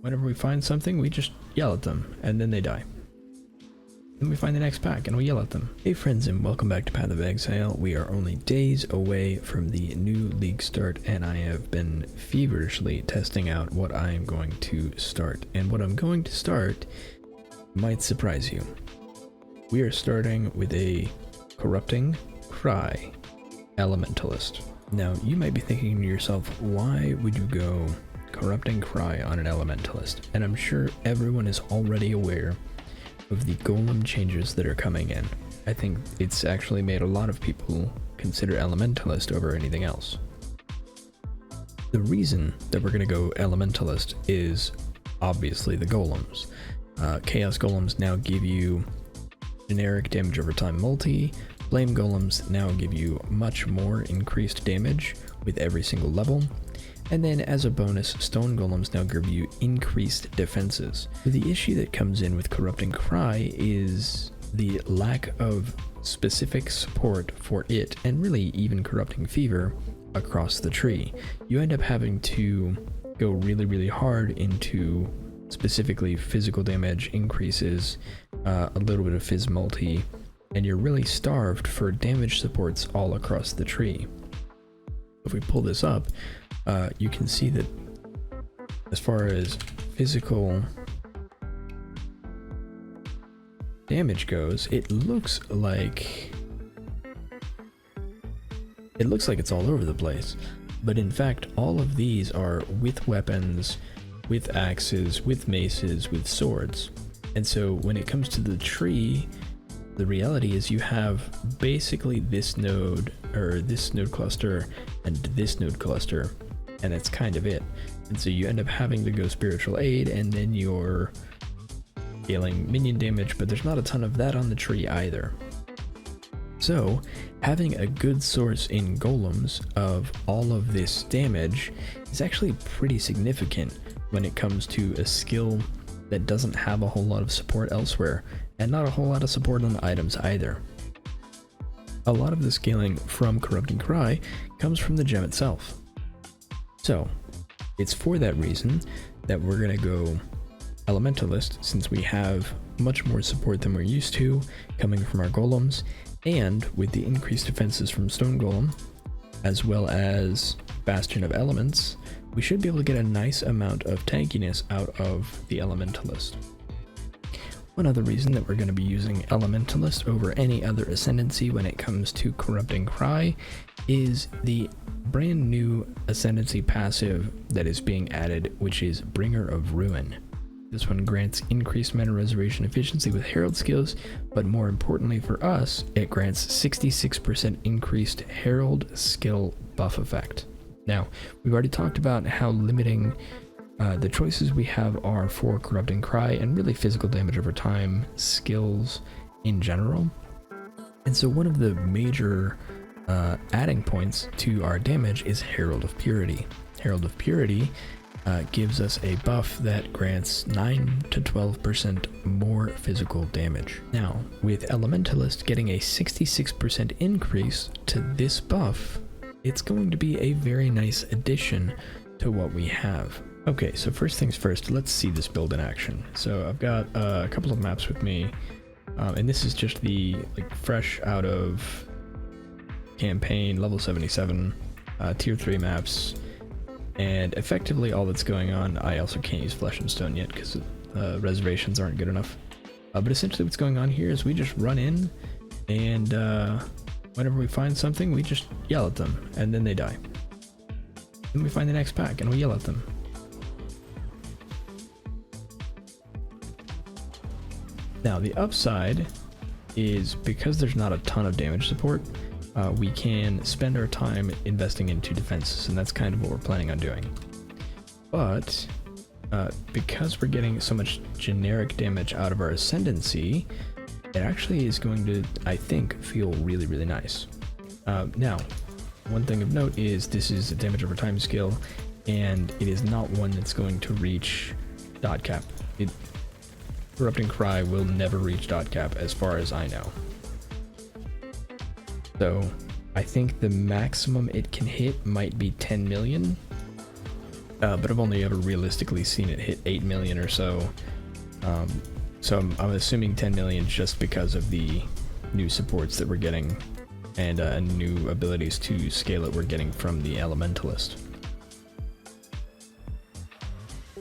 whenever we find something, we just yell at them, and then they die. Then we find the next pack, and we yell at them. Hey friends, and welcome back to Path of Exile. We are only days away from the new league start, and I have been feverishly testing out what I am going to start. And what I'm going to start might surprise you. We are starting with a Corrupting Cry Elementalist. Now, you might be thinking to yourself, why would you go Corrupting Cry on an Elementalist? And I'm sure everyone is already aware of the golem changes that are coming in. I think it's actually made a lot of people consider Elementalist over anything else. The reason that we're going to go Elementalist is obviously the golems. Chaos golems now give you generic damage over time multi. Flame golems now give you much more increased damage with every single level. And then as a bonus, stone golems now give you increased defenses. The issue that comes in with Corrupting Cry is the lack of specific support for it, and really even Corrupting Fever, across the tree. You end up having to go really hard into specifically physical damage increases, a little bit of Fizz multi, and you're really starved for damage supports all across the tree. If we pull this up, you can see that as far as physical damage goes, it looks like it's all over the place. But in fact, all of these are with weapons, with axes, with maces, with swords. And so when it comes to the tree, the reality is you have basically this node, or this node cluster, and this node cluster, and that's kind of it. And so you end up having to go spiritual aid, and then you're dealing minion damage, but there's not a ton of that on the tree either. So having a good source in golems of all of this damage is actually pretty significant when it comes to a skill that doesn't have a whole lot of support elsewhere, and not a whole lot of support on the items either. A lot of the scaling from Corrupting Cry comes from the gem itself. So it's for that reason that we're going to go Elementalist, since we have much more support than we're used to coming from our golems, and with the increased defenses from Stone Golem, as well as Bastion of Elements, we should be able to get a nice amount of tankiness out of the Elementalist. One other reason that we're going to be using Elementalist over any other ascendancy when it comes to Corrupting Cry is the brand new ascendancy passive that is being added, which is Bringer of Ruin. This one grants increased mana reservation efficiency with Herald skills, but more importantly for us, it grants 66% increased Herald skill buff effect. Now, we've already talked about how limiting the choices we have are for Corrupting Cry and really physical damage over time skills in general. And so one of the major adding points to our damage is Herald of Purity. Herald of Purity gives us a buff that grants 9 to 12% more physical damage. Now, with Elementalist getting a 66% increase to this buff, it's going to be a very nice addition to what we have. Okay, so first things first, let's see this build in action. So I've got a couple of maps with me, and this is just the fresh out of campaign level 77 tier 3 maps. And effectively all that's going on, I also can't use Flesh and Stone yet because reservations aren't good enough. But essentially what's going on here is we just run in, and whenever we find something, we just yell at them, and then they die. Then we find the next pack, and we yell at them. Now the upside is because there's not a ton of damage support, we can spend our time investing into defenses, and that's kind of what we're planning on doing. But because we're getting so much generic damage out of our ascendancy, it actually is going to, I think, feel really nice. Now, one thing of note is this is a damage over time skill, and it is not one that's going to reach dot cap. Corrupting Cry will never reach dot cap as far as I know. So I think the maximum it can hit might be 10 million, but I've only ever realistically seen it hit 8 million or so. So I'm assuming 10 million just because of the new supports that we're getting and new abilities to scale it we're getting from the Elementalist.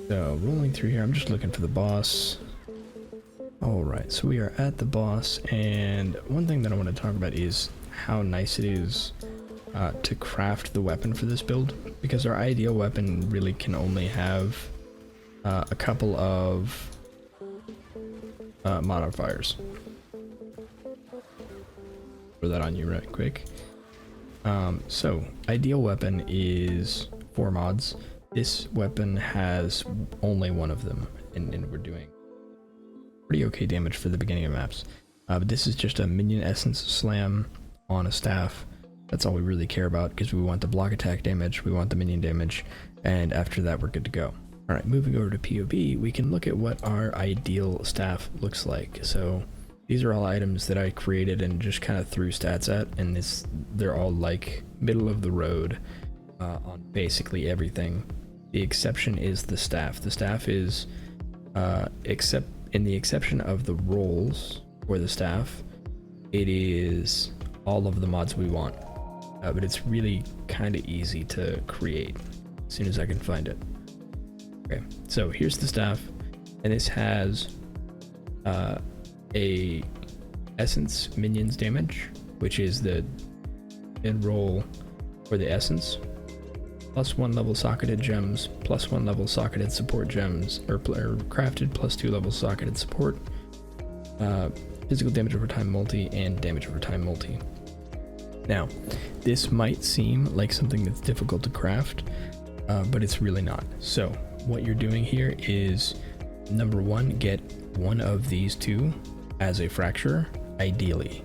So rolling through here, I'm just looking for the boss. Alright, so we are at the boss, and one thing that I want to talk about is how nice it is to craft the weapon for this build, because our ideal weapon really can only have a couple of modifiers. Throw that on you right quick. So ideal weapon is 4 mods. This weapon has only one of them, and we're doing pretty okay damage for the beginning of maps. But this is just a minion essence slam on a staff. That's all we really care about, because we want the block attack damage, we want the minion damage, and after that we're good to go. Alright, moving over to POB, we can look at what our ideal staff looks like. So these are all items that I created and just kind of threw stats at, and they're all like middle of the road on basically everything. The exception is the staff. The staff is, except in the exception of the rolls for the staff, it is all of the mods we want. But it's really kind of easy to create as soon as I can find it. Okay, so here's the staff, and this has a essence minions damage, which is the roll for the essence, +1 level socketed gems, +1 level socketed support gems, or crafted +2 level socketed support, physical damage over time multi, and damage over time multi. Now, this might seem like something that's difficult to craft, but it's really not. So what you're doing here is, number 1, get one of these 2 as a fracture, ideally.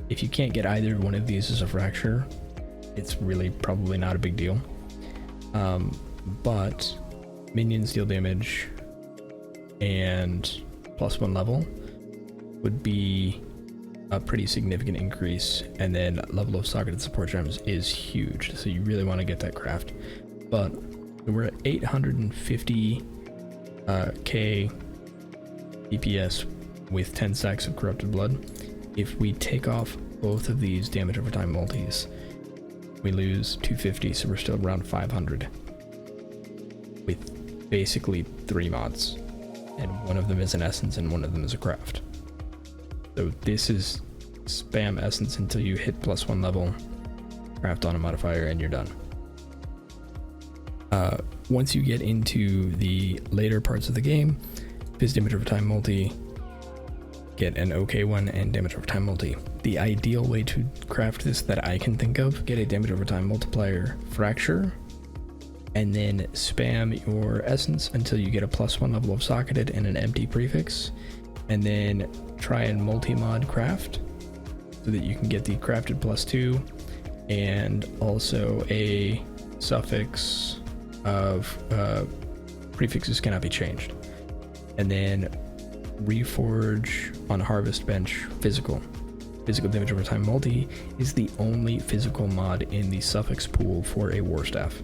If you can't get either one of these as a fracture, it's really probably not a big deal. But minions deal damage and +1 level would be a pretty significant increase, and then level of socketed support gems is huge, so you really want to get that craft. But we're at 850 k DPS with 10 stacks of corrupted blood. If we take off both of these damage over time multis, we lose 250, so we're still around 500 with basically 3 mods, and one of them is an essence and one of them is a craft. So this is spam essence until you hit +1 level, craft on a modifier, and you're done. Once you get into the later parts of the game, phys damage over time multi, get an okay one, and damage over time multi. The ideal way to craft this that I can think of, get a damage over time multiplier fracture, and then spam your essence until you get a +1 level of socketed and an empty prefix, and then try and multi-mod craft so that you can get the crafted +2 and also a suffix of prefixes cannot be changed, and then reforge on harvest bench physical damage over time multi is the only physical mod in the suffix pool for a war staff,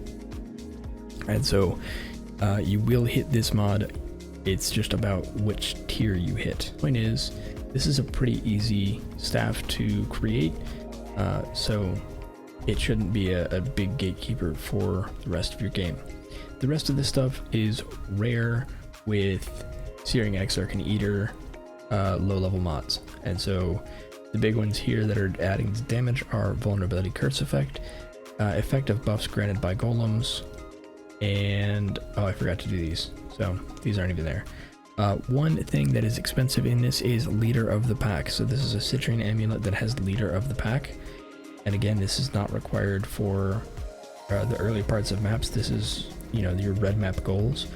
and so you will hit this mod. It's just about which tier you hit. Point is, this is a pretty easy staff to create, so it shouldn't be a big gatekeeper for the rest of your game. The rest of this stuff is rare with Searing Exarch and Eater low level mods, and so the big ones here that are adding damage are Vulnerability Curse Effect, effective buffs granted by golems, and oh, I forgot to do these, so these aren't even there. One thing that is expensive in this is Leader of the Pack. So this is a citrine amulet that has Leader of the Pack, and again, this is not required for the early parts of maps. This is, you know, your red map goals,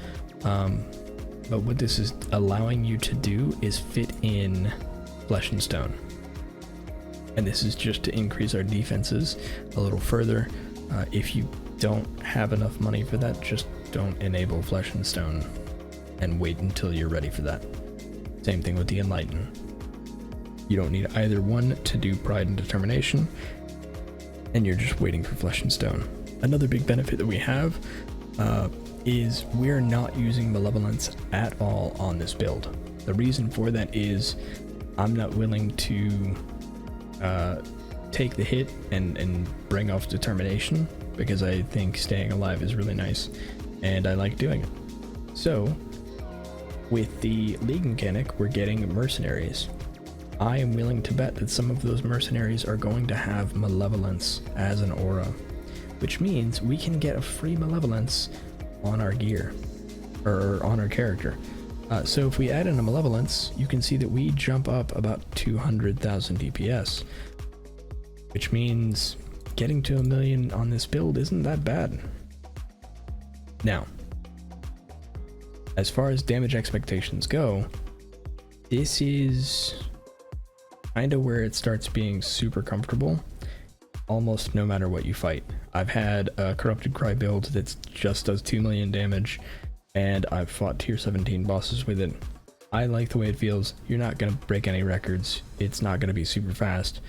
but what this is allowing you to do is fit in Flesh and Stone, and this is just to increase our defenses a little further. If you don't have enough money for that, just don't enable Flesh and Stone and wait until you're ready for that. Same thing with the Enlighten. You don't need either one to do Pride and Determination, and you're just waiting for Flesh and Stone. Another big benefit that we have is we're not using Malevolence at all on this build. The reason for that is I'm not willing to take the hit and bring off Determination, because I think staying alive is really nice and I like doing it. So with the League mechanic, we're getting Mercenaries. I am willing to bet that some of those Mercenaries are going to have Malevolence as an aura, which means we can get a free Malevolence on our gear, or on our character. So if we add in a Malevolence, you can see that we jump up about 200,000 DPS, which means getting to 1 million on this build isn't that bad. Now, as far as damage expectations go, this is kind of where it starts being super comfortable, almost no matter what you fight. I've had a Corrupted Cry build that just does 2 million damage, and I've fought tier 17 bosses with it. I like the way it feels. You're not going to break any records, it's not going to be super fast,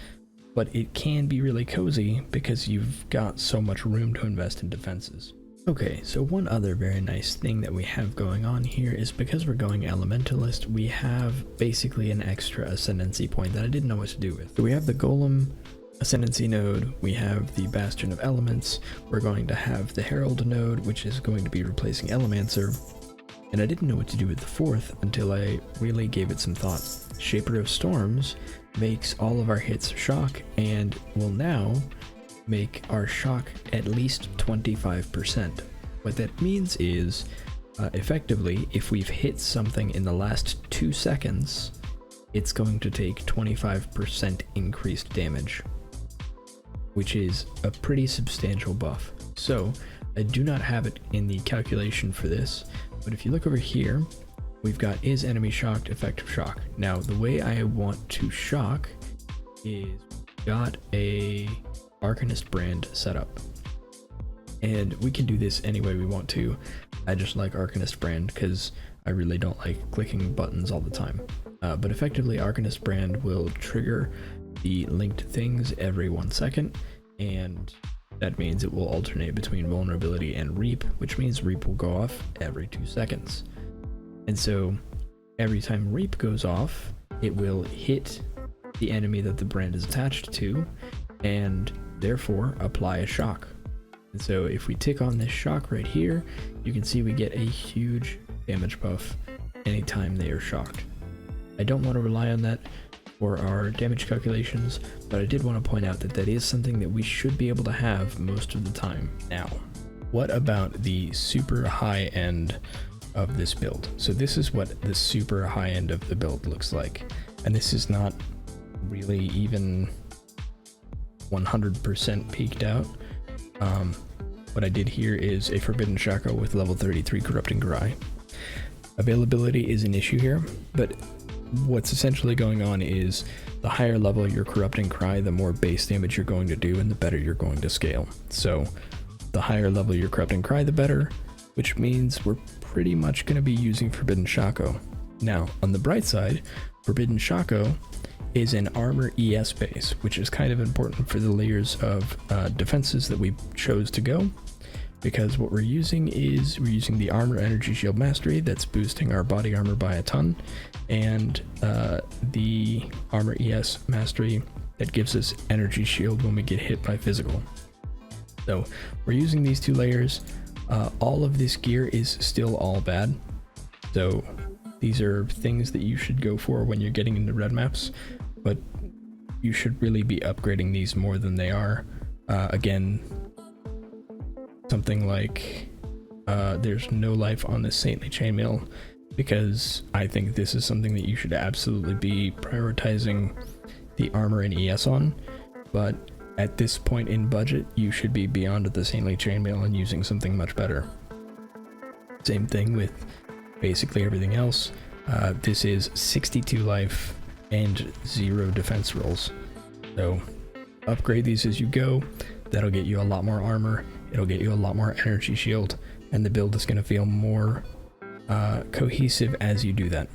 but it can be really cozy because you've got so much room to invest in defenses. Okay, so one other very nice thing that we have going on here is because we're going Elementalist, we have basically an extra ascendancy point that I didn't know what to do with. So we have the Golem ascendancy node, we have the Bastion of Elements, we're going to have the Herald node, which is going to be replacing Elemancer, and I didn't know what to do with the fourth until I really gave it some thought. Shaper of Storms makes all of our hits shock and will now make our shock at least 25%. What that means is, effectively, if we've hit something in the last 2 seconds, it's going to take 25% increased damage, which is a pretty substantial buff. So, I do not have it in the calculation for this, but if you look over here, we've got is enemy shocked, effective shock. Now, the way I want to shock is got a Arcanist brand set up, and we can do this any way we want to. I just like Arcanist brand because I really don't like clicking buttons all the time, but effectively Arcanist brand will trigger the linked things every 1 second, and that means it will alternate between vulnerability and reap, which means reap will go off every 2 seconds. And so every time reap goes off, it will hit the enemy that the brand is attached to and therefore apply a shock. And so if we tick on this shock right here, you can see we get a huge damage buff anytime they are shocked. I don't want to rely on that for our damage calculations, but I did want to point out that that is something that we should be able to have most of the time. Now, what about the super high end of this build? So this is what the super high end of the build looks like, and this is not really even 100% peaked out. What I did here is a Forbidden Shaco with level 33 Corrupting Cry. Availability is an issue here, but what's essentially going on is the higher level your Corrupting Cry, the more base damage you're going to do and the better you're going to scale. So the higher level your Corrupting Cry, the better, which means we're pretty much going to be using Forbidden Shaco. Now, on the bright side, Forbidden Shaco is an armor ES base, which is kind of important for the layers of defenses that we chose to go, because what we're using is we're using the armor energy shield mastery that's boosting our body armor by a ton, and the armor ES mastery that gives us energy shield when we get hit by physical. So we're using these two layers. All of this gear is still all bad, so these are things that you should go for when you're getting into red maps, but you should really be upgrading these more than they are. Again, something like there's no life on the Saintly Chainmail, because I think this is something that you should absolutely be prioritizing the armor and ES on, but at this point in budget, you should be beyond the Saintly Chainmail and using something much better. Same thing with basically everything else. This is 62 life and 0 defense rolls, so upgrade these as you go. That'll get you a lot more armor, it'll get you a lot more energy shield, and the build is going to feel more cohesive as you do that.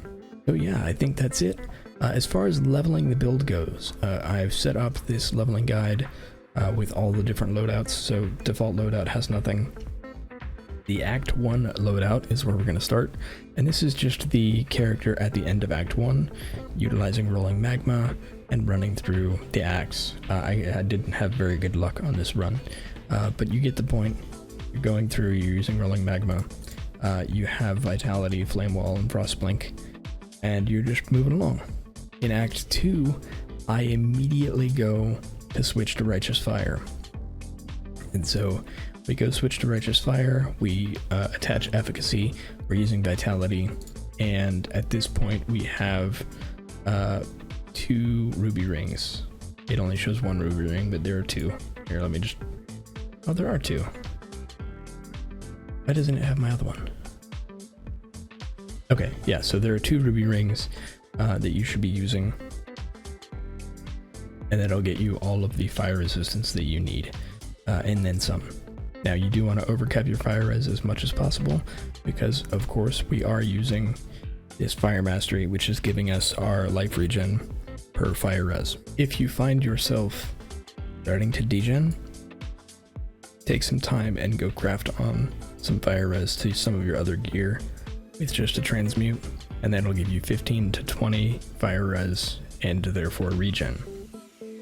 So yeah, I think that's it. As far as leveling the build goes, I've set up this leveling guide with all the different loadouts. So default loadout has nothing. The Act 1 loadout is where we're going to start, and this is just the character at the end of Act 1, utilizing Rolling Magma and running through the acts. I didn't have very good luck on this run, but you get the point. You're going through, you're using Rolling Magma, you have Vitality, Flame Wall, and Frostblink, and you're just moving along. In Act 2, I immediately go to switch to Righteous Fire. And so we go switch to Righteous Fire, we attach Efficacy, we're using Vitality, and at this point we have 2 ruby rings. It only shows 1 ruby ring, but there are 2. Here, let me just... Oh, there are 2. Why doesn't it have my other one? Okay, yeah, so there are 2 ruby rings that you should be using, and that'll get you all of the fire resistance that you need, and then some. Now, you do want to overcap your fire res as much as possible, because of course we are using this fire mastery, which is giving us our life regen per fire res. If you find yourself starting to degen, take some time and go craft on some fire res to some of your other gear with just a transmute, and that'll give you 15 to 20 fire res and therefore regen.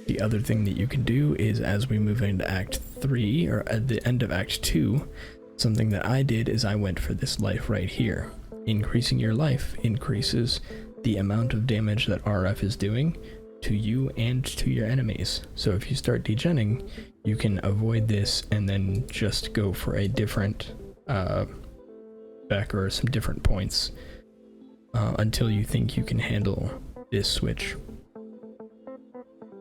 The other thing that you can do is, as we move into Act 3, or at the end of Act 2, something that I did is I went for this life right here. Increasing your life increases the amount of damage that RF is doing to you and to your enemies. So if you start degenning, you can avoid this and then just go for a different back or some different points until you think you can handle this switch.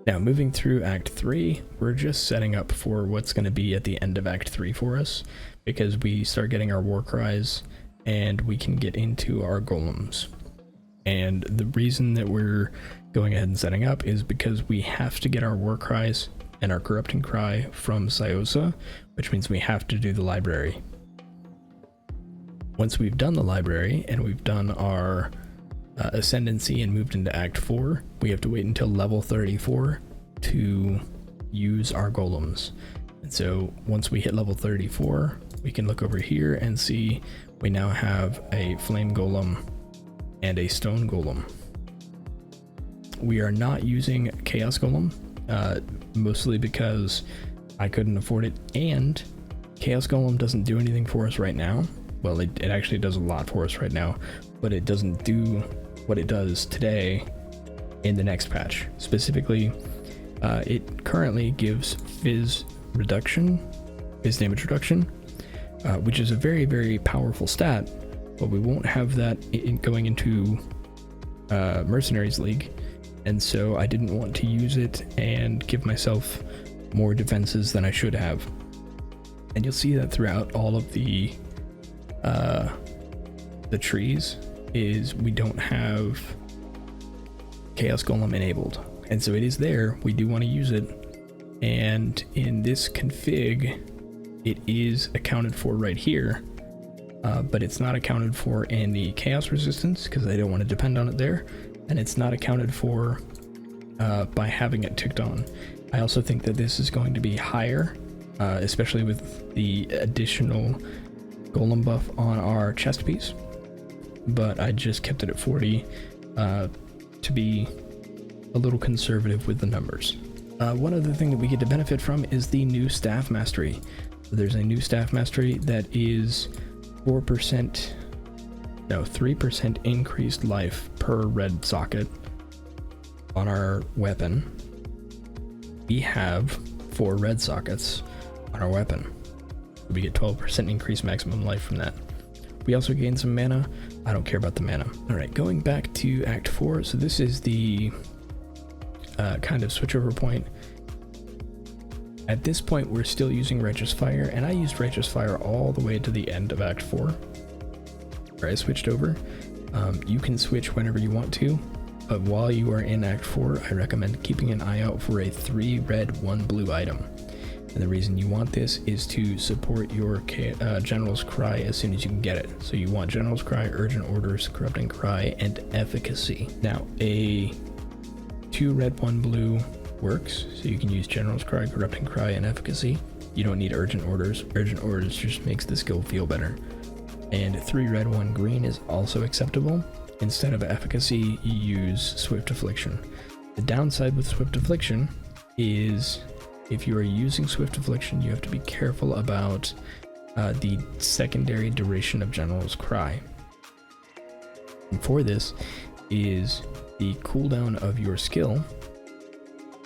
Now, moving through Act 3, we're just setting up for what's going to be at the end of Act 3 for us, because we start getting our war cries and we can get into our golems. And the reason that we're going ahead and setting up is because we have to get our war cries and our corrupting cry from Syosa, which means we have to do the library. Once we've done the library and we've done our ascendency and moved into Act 4, we have to wait until level 34 to use our golems. And so once we hit level 34, we can look over here and see we now have a flame golem and a stone golem. We are not using chaos golem, mostly because I couldn't afford it, and chaos golem doesn't do anything for us right now. Well, it actually does a lot for us right now, but it doesn't do what it does today in the next patch. Specifically, it currently gives fizz damage reduction, which is a very, very powerful stat, but we won't have that going into Mercenaries League, and so I didn't want to use it and give myself more defenses than I should have. And you'll see that throughout all of the trees is we don't have Chaos Golem enabled, and so it is there. We do want to use it, and in this config it is accounted for right here, but it's not accounted for in the chaos resistance because I don't want to depend on it there, and it's not accounted for by having it ticked on. I also think that this is going to be higher, especially with the additional golem buff on our chest piece, but I just kept it at 40 to be a little conservative with the numbers. One other thing that we get to benefit from is the new staff mastery. There's a new staff mastery that is 3% increased life per red socket on our weapon. We have 4 red sockets on our weapon. We get 12% increased maximum life from that. We also gain some mana. I don't care about the mana. Alright, going back to Act 4, so this is the kind of switchover point. At this point, we're still using Righteous Fire, and I used Righteous Fire all the way to the end of Act 4, where I switched over. You can switch whenever you want to, but while you are in Act 4, I recommend keeping an eye out for a 3 red, 1 blue item. And the reason you want this is to support your General's Cry as soon as you can get it. So you want General's Cry, Urgent Orders, Corrupting Cry, and Efficacy. Now, a 2 red, 1 blue works, so you can use General's Cry, Corrupting Cry, and Efficacy. you don't need urgent orders. Urgent orders just makes the skill feel better. And 3 red, 1 green is also acceptable. Instead of efficacy, you use Swift Affliction. The downside with Swift Affliction is if you are using Swift Affliction, you have to be careful about the secondary duration of General's Cry. And for this is the cooldown of your skill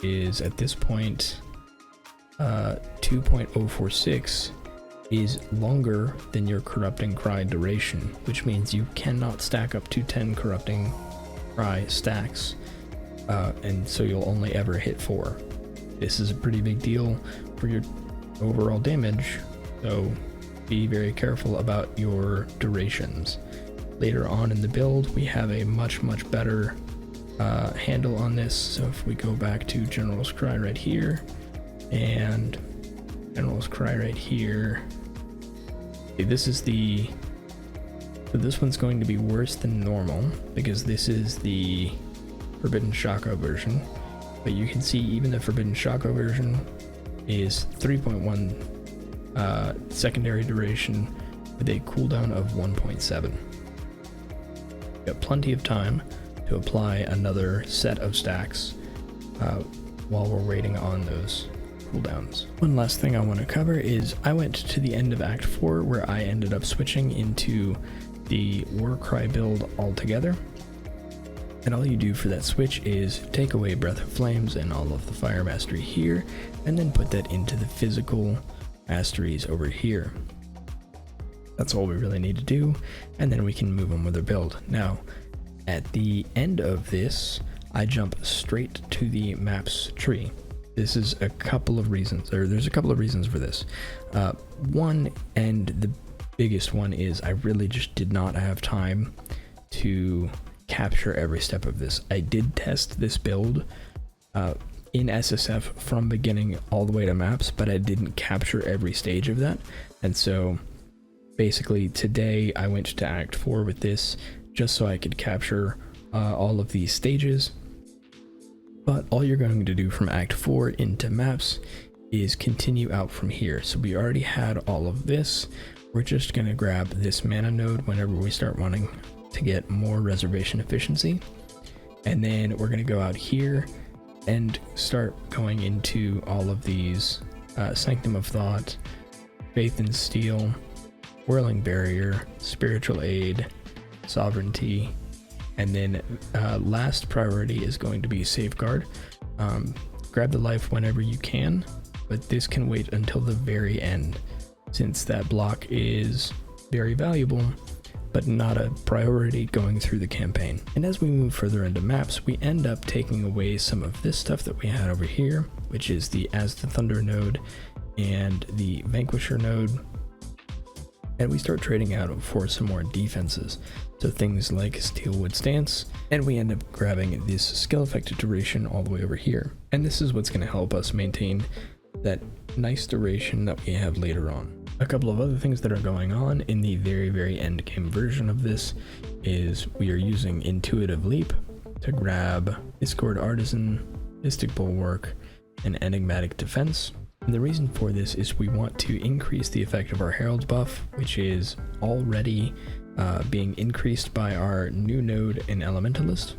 is at this point 2.046 is longer than your Corrupting Cry duration, which means you cannot stack up to 10 Corrupting Cry stacks, and so you'll only ever hit 4. This is a pretty big deal for your overall damage, so be very careful about your durations. Later on in the build, we have a much better handle on this. So if we go back to General's Cry right here, and General's Cry right here, okay, this one's going to be worse than normal because this is the Forbidden Shako version, but you can see even the Forbidden Shako version is 3.1 secondary duration with a cooldown of 1.7. Got plenty of time to apply another set of stacks while we're waiting on those cooldowns. One last thing I want to cover is I went to the end of Act 4 where I ended up switching into the Warcry build altogether. And all you do for that switch is take away Breath of Flames and all of the Fire Mastery here, and then put that into the physical masteries over here. That's all we really need to do, and then we can move on with our build. Now, at the end of this, I jump straight to the maps tree. This is a couple of reasons, or there's a couple of reasons for this. One, and the biggest one, is I really just did not have time to capture every step of this. I did test this build in SSF from beginning all the way to maps, but I didn't capture every stage of that. And so basically today I went to Act 4 with this just so I could capture all of these stages. But all you're going to do from Act 4 into maps is continue out from here. So we already had all of this. We're just going to grab this mana node whenever we start wanting to get more reservation efficiency. And then we're going to go out here and start going into all of these Sanctum of Thought, Faith and Steel, Whirling Barrier, Spiritual Aid, Sovereignty, and then last priority is going to be Safeguard. Grab the life whenever you can, but this can wait until the very end, since that block is very valuable, but not a priority going through the campaign. And as we move further into maps, we end up taking away some of this stuff that we had over here, which is the As the Thunder node and the Vanquisher node, and we start trading out for some more defenses, so things like Steelwood Stance, and we end up grabbing this skill effect duration all the way over here. And this is what's going to help us maintain that nice duration that we have later on. A couple of other things that are going on in the very end game version of this is we are using Intuitive Leap to grab Discord Artisan, Mystic Bulwark, and Enigmatic Defense. And the reason for this is we want to increase the effect of our Herald's buff, which is already being increased by our new node in Elementalist.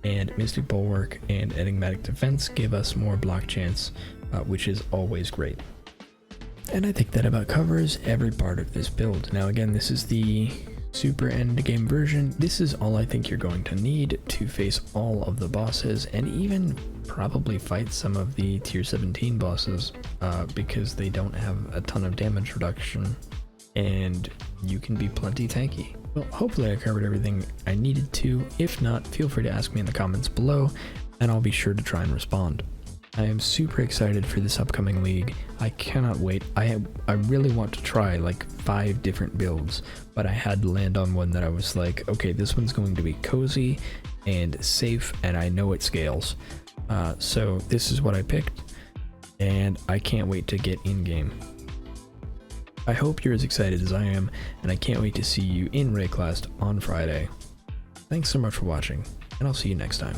And Mystic Bulwark and Enigmatic Defense give us more block chance, which is always great. And I think that about covers every part of this build. Now again, this is the super end game version. This is all I think you're going to need to face all of the bosses, and even probably fight some of the tier 17 bosses, because they don't have a ton of damage reduction and you can be plenty tanky. Well, hopefully I covered everything I needed to. If not, feel free to ask me in the comments below and I'll be sure to try and respond. I am super excited for this upcoming league. I cannot wait. I really want to try like 5 different builds, but I had to land on one that I was like, okay, this one's going to be cozy and safe and I know it scales. So this is what I picked and I can't wait to get in game. I hope you're as excited as I am, and I can't wait to see you in Rayclast on Friday. Thanks so much for watching, and I'll see you next time.